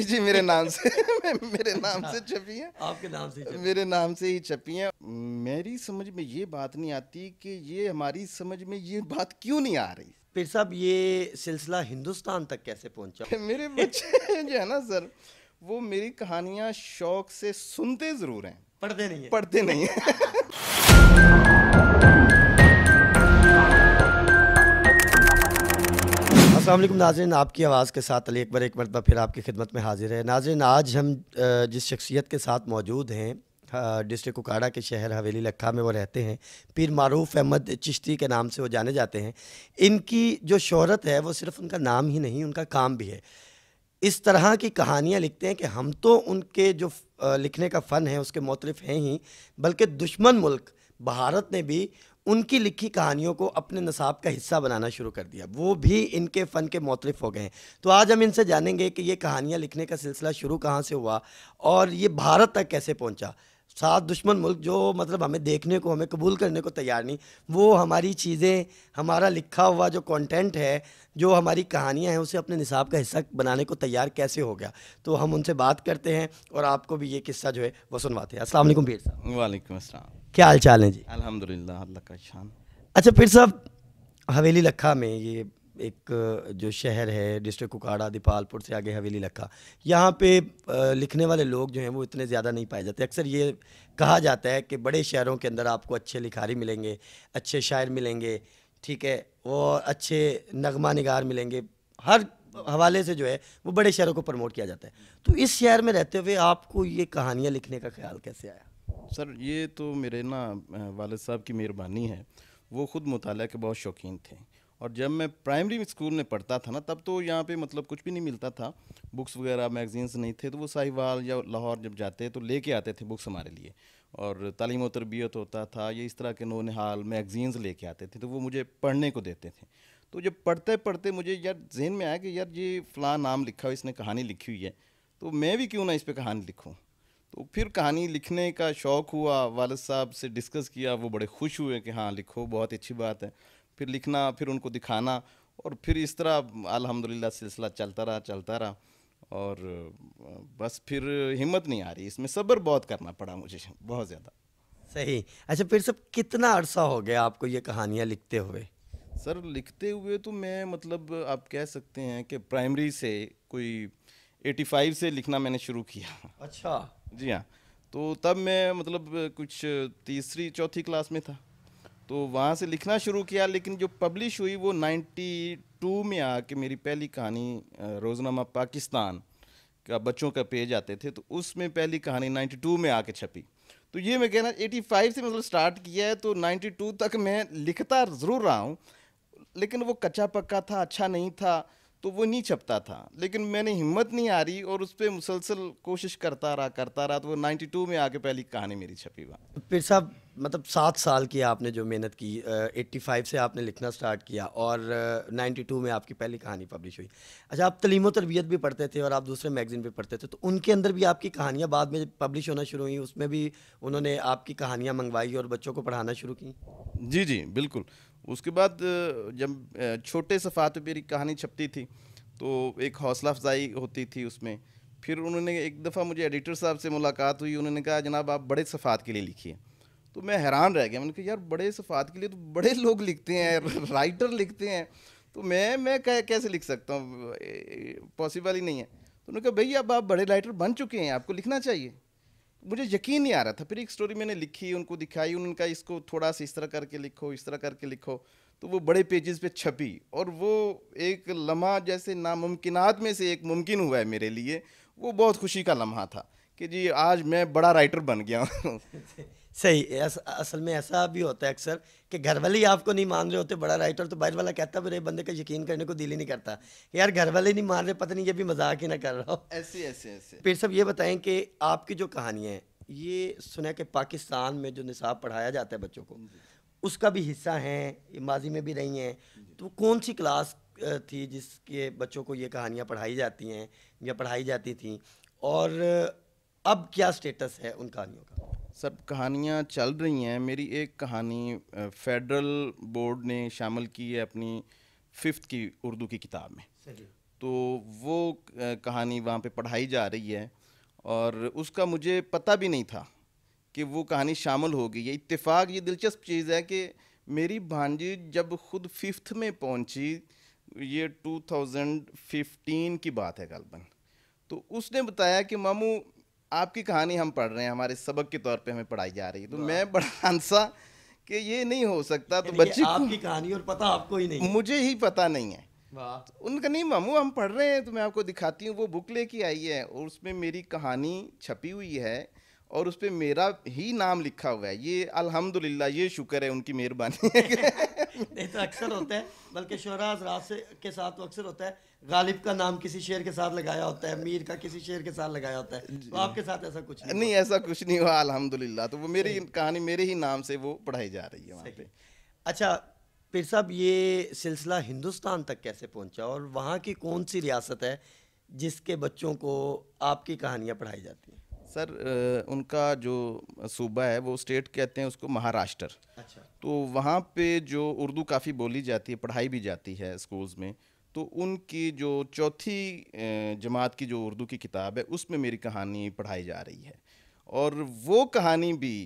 जी मेरे नाम से मेरे नाम से छपी है। आपके नाम से मेरे नाम से ही छपी है। मेरी समझ में ये बात नहीं आती कि ये हमारी समझ में ये बात क्यों नहीं आ रही। फिर साहब ये सिलसिला हिंदुस्तान तक कैसे पहुंचा? मेरे बच्चे जो है ना सर, वो मेरी कहानियां शौक से सुनते जरूर हैं, पढ़ते नहीं है। पढ़ते नहीं है। अस्सलाम वालेकुम नाज़रीन, आपकी आवाज़ के साथ अली अकबर एक मरतबा फिर आपकी खिदमत में हाजिर है। नाज़रीन, आज हम जिस शख्सियत के साथ मौजूद हैं, डिस्ट्रिक्ट कुकाड़ा के शहर हवेली लखा में वो रहते हैं। पीर मारूफ अहमद चिश्ती के नाम से वो जाने जाते हैं। इनकी जो शोहरत है वो सिर्फ़ उनका नाम ही नहीं, उनका काम भी है। इस तरह की कहानियाँ लिखते हैं कि हम तो उनके जो लिखने का फ़न है उसके मोतरिफ़ हैं ही, बल्कि दुश्मन मुल्क भारत ने भी उनकी लिखी कहानियों को अपने नसाब का हिस्सा बनाना शुरू कर दिया। वो भी इनके फ़न के मोतरिफ़ हो गए हैं। तो आज हम इनसे जानेंगे कि ये कहानियाँ लिखने का सिलसिला शुरू कहाँ से हुआ और ये भारत तक कैसे पहुँचा। सात दुश्मन मुल्क जो मतलब हमें देखने को, हमें कबूल करने को तैयार नहीं, वो हमारी चीज़ें, हमारा लिखा हुआ जो कंटेंट है, जो हमारी कहानियाँ हैं, उसे अपने निसाब का हिस्सा बनाने को तैयार कैसे हो गया। तो हम उनसे बात करते हैं और आपको भी ये किस्सा जो है वो सुनवाते हैं। अस्सलाम वालेकुम पीर साहब। वालेकुम अस्सलाम। क्या हाल चाल है जी? अल्हम्दुलिल्लाह, अल्लाह का शान। अच्छा पीर साहब, हवेली लखा में ये एक जो शहर है डिस्ट्रिक्ट कुकाड़ा, दीपालपुर से आगे हवेली लखा, यहाँ पे लिखने वाले लोग जो हैं वो इतने ज़्यादा नहीं पाए जाते। अक्सर ये कहा जाता है कि बड़े शहरों के अंदर आपको अच्छे लिखारी मिलेंगे, अच्छे शायर मिलेंगे, ठीक है, और अच्छे नगमा निगार मिलेंगे। हर हवाले से जो है वो बड़े शहरों को प्रमोट किया जाता है। तो इस शहर में रहते हुए आपको ये कहानियाँ लिखने का ख्याल कैसे आया? सर ये तो मेरे ना वालिद साहब की मेहरबानी है। वो ख़ुद मुताला के बहुत शौकीन थे, और जब मैं प्राइमरी स्कूल में पढ़ता था ना, तब तो यहाँ पे मतलब कुछ भी नहीं मिलता था, बुक्स वगैरह मैगजीन्स नहीं थे। तो वो साहिवाल या लाहौर जब जाते तो लेके आते थे बुक्स हमारे लिए, और तालीम व तरबियत होता था, ये इस तरह के नौनिहाल मैगजीन्स लेके आते थे, तो वो मुझे पढ़ने को देते थे। तो जब पढ़ते पढ़ते मुझे यार जहन में आया कि यार ये फ़लाँ नाम लिखा हुआ, इसने कहानी लिखी हुई है, तो मैं भी क्यों ना इस पर कहानी लिखूँ। तो फिर कहानी लिखने का शौक़ हुआ, वालिद साहब से डिस्कस किया, वो बड़े खुश हुए कि हाँ लिखो, बहुत अच्छी बात है। फिर लिखना, फिर उनको दिखाना, और फिर इस तरह अल्हम्दुलिल्लाह सिलसिला चलता रहा। और बस फिर हिम्मत नहीं आ रही, इसमें सब्र बहुत करना पड़ा मुझे, बहुत ज़्यादा। सही। अच्छा फिर सब कितना अरसा हो गया आपको ये कहानियाँ लिखते हुए? सर लिखते हुए तो मैं मतलब आप कह सकते हैं कि प्राइमरी से कोई 85 से लिखना मैंने शुरू किया। अच्छा। जी हाँ। तो तब मैं मतलब कुछ तीसरी चौथी क्लास में था, तो वहाँ से लिखना शुरू किया। लेकिन जो पब्लिश हुई वो 92 में आके, मेरी पहली कहानी रोज़नामा पाकिस्तान का बच्चों का पेज आते थे, तो उसमें पहली कहानी 92 में आके छपी। तो ये मैं कहना 85 से मतलब स्टार्ट किया है, तो 92 तक मैं लिखता ज़रूर रहा हूँ, लेकिन वो कच्चा पक्का था, अच्छा नहीं था, तो वो नहीं छपता था। लेकिन मैंने हिम्मत नहीं आ रही और उस पर मुसलसल कोशिश करता रहा, तो वो 92 में आके पहली कहानी मेरी छपी वहाँ। फिर साहब मतलब 7 साल की आपने जो मेहनत की, 85 से आपने लिखना स्टार्ट किया और 92 में आपकी पहली कहानी पब्लिश हुई। अच्छा, आप तालीम व तरबियत भी पढ़ते थे और आप दूसरे मैगज़ीन भी पढ़ते थे, तो उनके अंदर भी आपकी कहानियाँ बाद में पब्लिश होना शुरू हुई, उसमें भी उन्होंने आपकी कहानियाँ मंगवाई और बच्चों को पढ़ाना शुरू की? जी जी बिल्कुल। उसके बाद जब छोटे सफ़ात पे मेरी कहानी छपती थी, तो एक हौसला अफजाई होती थी उसमें। फिर उन्होंने एक दफ़ा मुझे एडिटर साहब से मुलाकात हुई, उन्होंने कहा जनाब आप बड़े सफ़ात के लिए लिखिए। तो मैं हैरान रह गया, मैंने कहा यार बड़े सफ़ात के लिए तो बड़े लोग लिखते हैं, राइटर लिखते हैं, तो मैं कैसे लिख सकता हूँ, पॉसिबल ही नहीं है। तो उन्होंने कहा भैया अब आप बड़े राइटर बन चुके हैं, आपको लिखना चाहिए। मुझे यकीन नहीं आ रहा था। फिर एक स्टोरी मैंने लिखी, उनको दिखाई, उन्होंने कहा इसको थोड़ा सा इस तरह करके लिखो, इस तरह करके लिखो, तो वो बड़े पेजेस पे छपी। और वो एक लम्हा जैसे नामुमकिनात में से एक मुमकिन हुआ है मेरे लिए। वो बहुत खुशी का लम्हा था कि जी आज मैं बड़ा राइटर बन गया हूँ। सही। असल में ऐसा भी होता है अक्सर कि घर वाले ही आपको नहीं मान रहे होते बड़ा राइटर, तो बाहर वाला कहता मेरे बंदे का यकीन करने को दिल ही नहीं करता कि यार घर वाले नहीं मान रहे, पता नहीं ये भी मजाक ही ना कर रहा हो। ऐसे ऐसे ऐसे फिर सब ये बताएं कि आपकी जो कहानियाँ हैं, ये सुना कि पाकिस्तान में जो निसाब पढ़ाया जाता है बच्चों को, उसका भी हिस्सा हैं, ये माजी में भी रही हैं। तो कौन सी क्लास थी जिसके बच्चों को ये कहानियाँ पढ़ाई जाती हैं या पढ़ाई जाती थी, और अब क्या स्टेटस है उन कहानियों का? सब कहानियाँ चल रही हैं। मेरी एक कहानी फेडरल बोर्ड ने शामिल की है अपनी 5th की उर्दू की किताब में। सही। तो वो कहानी वहाँ पे पढ़ाई जा रही है और उसका मुझे पता भी नहीं था कि वो कहानी शामिल हो गई है। इत्तेफाक ये दिलचस्प चीज़ है कि मेरी भांजी जब खुद फिफ्थ में पहुंची, ये 2015 की बात है गलबन, तो उसने बताया कि मामू आपकी कहानी हम पढ़ रहे हैं, हमारे सबक के तौर पे हमें पढ़ाई जा रही है। तो मैं बड़ा हंसा कि ये नहीं हो सकता, तो यानी कि बच्चे आपकी कहानी और पता आपको ही नहीं को है। मुझे ही पता नहीं है। वाह। तो उनका नहीं मामू हम पढ़ रहे हैं, तो मैं आपको दिखाती हूँ। वो बुक लेके आई है और उसमें मेरी कहानी छपी हुई है और उस पे मेरा ही नाम लिखा हुआ है। ये अल्हम्दुलिल्लाह, ये शुक्र है उनकी मेहरबानी है नहीं तो अक्सर होता है, बल्कि शोरा हज़रात से के साथ तो अक्सर होता है, गालिब का नाम किसी शेर के साथ लगाया होता है, मीर का किसी शेर के साथ लगाया होता है, तो आपके साथ ऐसा कुछ नहीं नहीं, हुआ? ऐसा कुछ नहीं हुआ अल्हम्दुलिल्लाह। तो वो मेरी सही। कहानी मेरे ही नाम से वो पढ़ाई जा रही है वहाँ सही। पे। अच्छा, पीर साहब ये सिलसिला हिंदुस्तान तक कैसे पहुंचा और वहाँ की कौन सी रियासत है जिसके बच्चों को आपकी कहानियाँ पढ़ाई जाती हैं? सर उनका जो सूबा है वो स्टेट कहते हैं उसको महाराष्ट्र। अच्छा। तो वहाँ पे जो उर्दू काफ़ी बोली जाती है, पढ़ाई भी जाती है स्कूल्स में। तो उनकी जो चौथी जमात की जो उर्दू की किताब है उसमें मेरी कहानी पढ़ाई जा रही है। और वो कहानी भी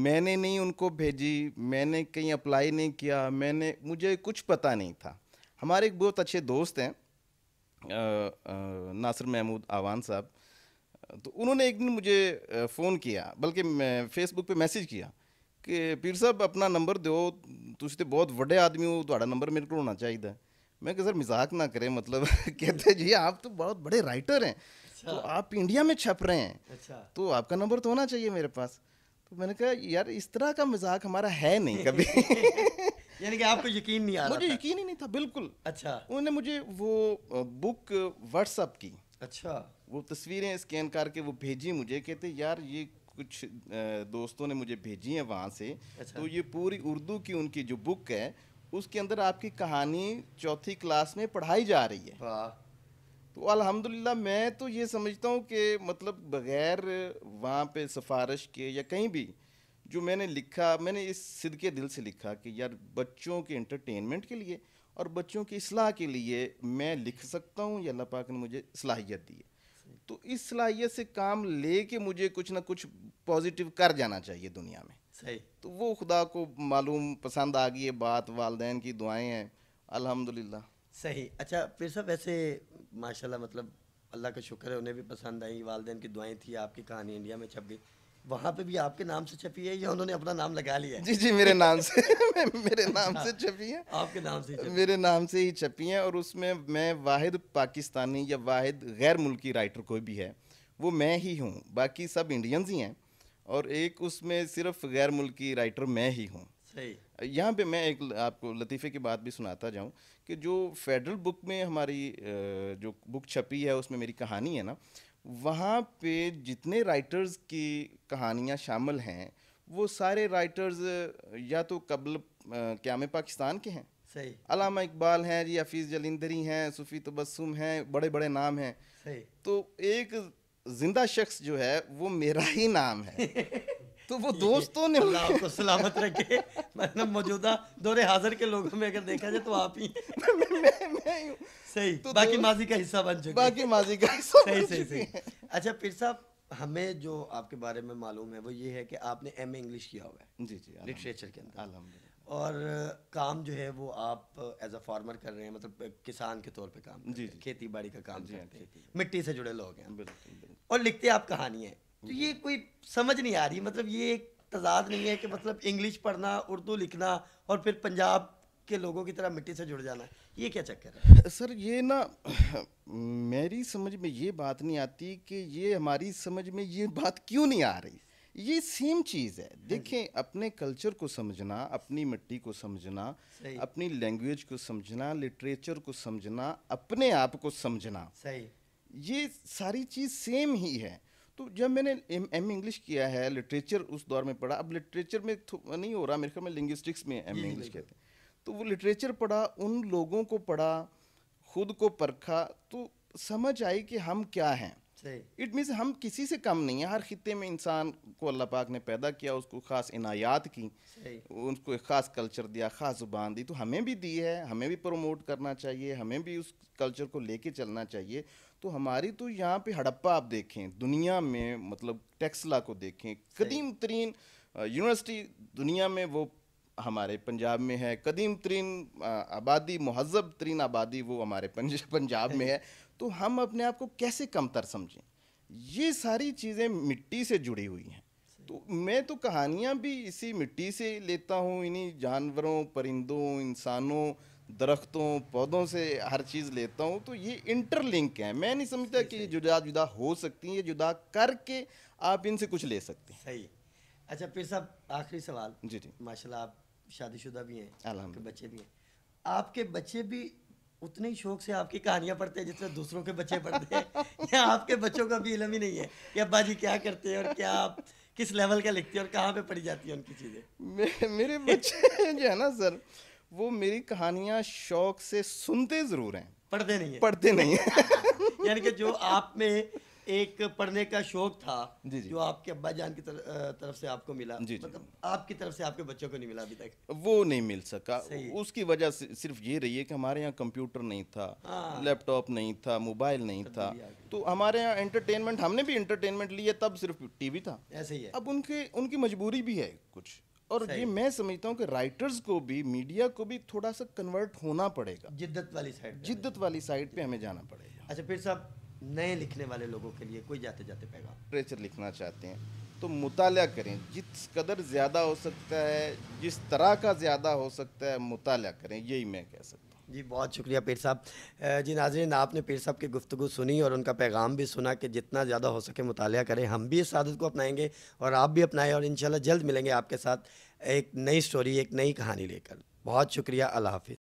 मैंने नहीं उनको भेजी, मैंने कहीं अप्लाई नहीं किया, मुझे कुछ पता नहीं था। हमारे एक बहुत अच्छे दोस्त हैं नासिर महमूद आवान साहब, तो उन्होंने एक दिन मुझे फ़ोन किया, बल्कि मैं फेसबुक पे मैसेज किया कि पीर साहब अपना नंबर दो, तुम तो बहुत बड़े आदमी हो, तुम्हारा नंबर मेरे को होना चाहिए। मैं कहा सर मजाक ना करें, मतलब कहते जी आप तो बहुत बड़े राइटर हैं, तो आप इंडिया में छप रहे हैं, अच्छा। तो आपका नंबर तो होना चाहिए मेरे पास। तो मैंने कहा यार इस तरह का मजाक हमारा है नहीं कभी यानी कि आपको यकीन नहीं आ रहा मुझे था? यकीन ही नहीं था बिल्कुल। अच्छा। उन्होंने मुझे वो बुक व्हाट्सअप की, अच्छा। वो तस्वीरें स्कैन करके वो भेजी मुझे, कहते यार ये कुछ दोस्तों ने मुझे भेजी है वहाँ से। अच्छा। तो ये पूरी उर्दू की उनकी जो बुक है उसके अंदर आपकी कहानी चौथी क्लास में पढ़ाई जा रही है। वाह। तो अल्हम्दुलिल्लाह मैं तो ये समझता हूँ कि मतलब बग़ैर वहाँ पे सिफारिश के या कहीं भी जो मैंने लिखा, मैंने इस सिदके दिल से लिखा कि यार बच्चों के एंटरटेनमेंट के लिए और बच्चों की इस्लाह के लिए मैं लिख सकता हूँ, या अल्लाह पाक ने मुझे सलाहियत दी है। तो इस सलाहियत से काम लेके मुझे कुछ ना कुछ पॉजिटिव कर जाना चाहिए दुनिया में। सही। तो वो खुदा को मालूम पसंद आ गई है बात, वालदैन की दुआएं हैं अल्हम्दुलिल्लाह। सही। अच्छा फिर साहब, वैसे माशाल्लाह मतलब अल्लाह का शुक्र है उन्हें भी पसंद आई, वालिदैन की दुआएं थी, आपकी कहानी इंडिया में छप गई। वहाँ पे भी आपके नाम से छपी है या उन्होंने अपना नाम लगा लिया है? जी जी, मेरे नाम से मेरे नाम अच्छा, से छपी है, आपके नाम से ही छपी मेरे नाम से ही छपी हैं। और उसमें मैं वाहिद पाकिस्तानी या वाहिद गैर मुल्की राइटर कोई भी है वो मैं ही हूँ, बाकी सब इंडियंस ही हैं, और एक उसमें सिर्फ गैर मुल्की राइटर मैं ही हूँ। सही। यहाँ पे मैं एक आपको लतीफ़े की बात भी सुनाता जाऊँ कि जो फेडरल बुक में हमारी जो बुक छपी है उसमें मेरी कहानी है ना, वहाँ पे जितने राइटर्स की कहानियाँ शामिल हैं वो सारे राइटर्स या तो कबल क़याम पाकिस्तान के हैं, सही। अल्लामा इकबाल हैं जी, हफीज़ जलिंदरी हैं, सूफ़ी तबस्सुम हैं, बड़े बड़े नाम हैं। सही। तो एक जिंदा शख्स जो है वो मेरा ही नाम है। तो वो दोस्तों ने अल्लाह आपको सलामत रखे। मतलब मौजूदा दौरे हाजिर के लोगों में अगर देखा जाए तो आप ही मैं ही हूँ। सही। तो बाकी दो- माजी का हिस्सा बन चुके बाकी माजी का हिस्सा सही बन सही चुके सही। हैं। अच्छा पीर साहब, हमें जो आपके बारे में मालूम है वो ये है कि आपने एमए इंग्लिश किया हुआ है जी जी, लिटरेचर के अंदर, अल्हम्दुलिल्लाह। और काम जो है वो आप एज अ फार्मर कर रहे हैं, मतलब किसान के तौर पे काम कर जी, रहे हैं, जी। खेती बाड़ी का काम जी हाँ, करते हैं, खेती। मिट्टी से जुड़े लोग हैं बिल्कुल बिल्कुल। और लिखते आप कहानी है। तो ये कोई समझ नहीं आ रही, मतलब ये एक तजाद नहीं है कि मतलब इंग्लिश पढ़ना, उर्दू लिखना और फिर पंजाब के लोगों की तरह मिट्टी से जुड़ जाना, ये क्या चक्कर है? सर ये ना मेरी समझ में ये बात नहीं आती कि ये हमारी समझ में ये बात क्यों नहीं आ रही। ये सेम चीज़ है। देखें, अपने कल्चर को समझना, अपनी मिट्टी को समझना, सही। अपनी लैंग्वेज को समझना, लिटरेचर को समझना, अपने आप को समझना, सही। ये सारी चीज़ सेम ही है। तो जब मैंने एम इंग्लिश किया है, लिटरेचर उस दौर में पढ़ा, अब लिटरेचर में नहीं हो रहा, मेरे ख्याल में लिंग्विस्टिक्स में एम जी, इंग्लिश बिल्कुल। कहते हैं। तो वो लिटरेचर पढ़ा, उन लोगों को पढ़ा, खुद को परखा, तो समझ आई कि हम क्या हैं। सही। इट मीन्स हम किसी से कम नहीं है। हर खित्ते में इंसान को अल्लाह पाक ने पैदा किया, उसको ख़ास इनायात की, सही। उसको एक ख़ास कल्चर दिया, ख़ास ज़ुबान दी, तो हमें भी दी है, हमें भी प्रमोट करना चाहिए, हमें भी उस कल्चर को लेके चलना चाहिए। तो हमारी तो यहाँ पे हड़प्पा आप देखें दुनिया में, मतलब टेक्सला को देखें, कदीम तरीन यूनिवर्सिटी दुनिया में वो हमारे पंजाब में है, कदीम तरीन आबादी, महज़ब तरीन आबादी वो हमारे पंजाब में है। तो हम अपने आप को कैसे कमतर समझें? ये सारी चीज़ें मिट्टी से जुड़ी हुई हैं। तो मैं तो कहानियाँ भी इसी मिट्टी से लेता हूँ, इन्हीं जानवरों, परिंदों, इंसानों, दरख्तों, पौधों से हर चीज़ लेता हूँ। तो ये इंटरलिंक है। मैं नहीं समझता कि ये जुदा जुदा हो सकती हैं, ये जुदा करके आप इनसे कुछ ले सकते हैं। सही। अच्छा पीर साहब, आखिरी सवाल। जी जी। माशाल्लाह आप शादीशुदा भी हैं, आपके अल्हम्दुलिल्लाह। बच्चे भी हैं। आपके बच्चे भी उतने ही शौक से आपकी कहानियां पढ़ते हैं जितने दूसरों के बच्चे पढ़ते हैं, या आपके बच्चों का भी इल्म ही नहीं है कि अब्बा जी क्या करते हैं और क्या आप किस लेवल का लिखते हैं और कहाँ पे पढ़ी जाती है उनकी चीज़ें? मेरे बच्चे जो है ना सर, वो मेरी कहानियाँ शौक से सुनते ज़रूर हैं, पढ़ते नहीं है। पढ़ते नहीं हैं। यानी कि जो आप में एक पढ़ने का शौक था, जी, जी। जो आपके अब्बा जान की तरफ से आपको मिला, जी, जी। मतलब आपकी तरफ से आपके बच्चों को नहीं मिला अभी तक। वो नहीं मिल सका। सही है। उसकी वजह से सिर्फ ये रही है कि हमारे यहाँ कंप्यूटर नहीं था, हाँ। लैपटॉप नहीं था, मोबाइल नहीं था। तब्दीली आ गई। तो हमारे यहाँ एंटरटेनमेंट, हमने भी एंटरटेनमेंट लिया, तब सिर्फ टीवी था। ऐसे ही है। अब उनकी मजबूरी भी है कुछ। और सही। ये मैं समझता हूँ कि राइटर्स को भी, मीडिया को भी थोड़ा सा कन्वर्ट होना पड़ेगा, जिद्दत वाली साइड। जिद्दत वाली साइड पे हमें जाना पड़ेगा। अच्छा फिर साहब, नए लिखने वाले लोगों के लिए कोई जाते जाते पैगाम? लिटरेचर लिखना चाहते हैं तो मुताला करें, जिस कदर ज़्यादा हो सकता है, जिस तरह का ज़्यादा हो सकता है, मुताला करें, यही मैं कह सकता हूँ। जी बहुत शुक्रिया पीर साहब। जी नाज़रीन, आपने पीर साहब की गुफ्तगू सुनी और उनका पैगाम भी सुना कि जितना ज़्यादा हो सके मुताला करें। हम भी इस आदत को अपनाएंगे और आप भी अपनाएं, और इंशाल्लाह जल्द मिलेंगे आपके साथ एक नई स्टोरी, एक नई कहानी लेकर। बहुत शुक्रिया। अल्लाह हाफिज़।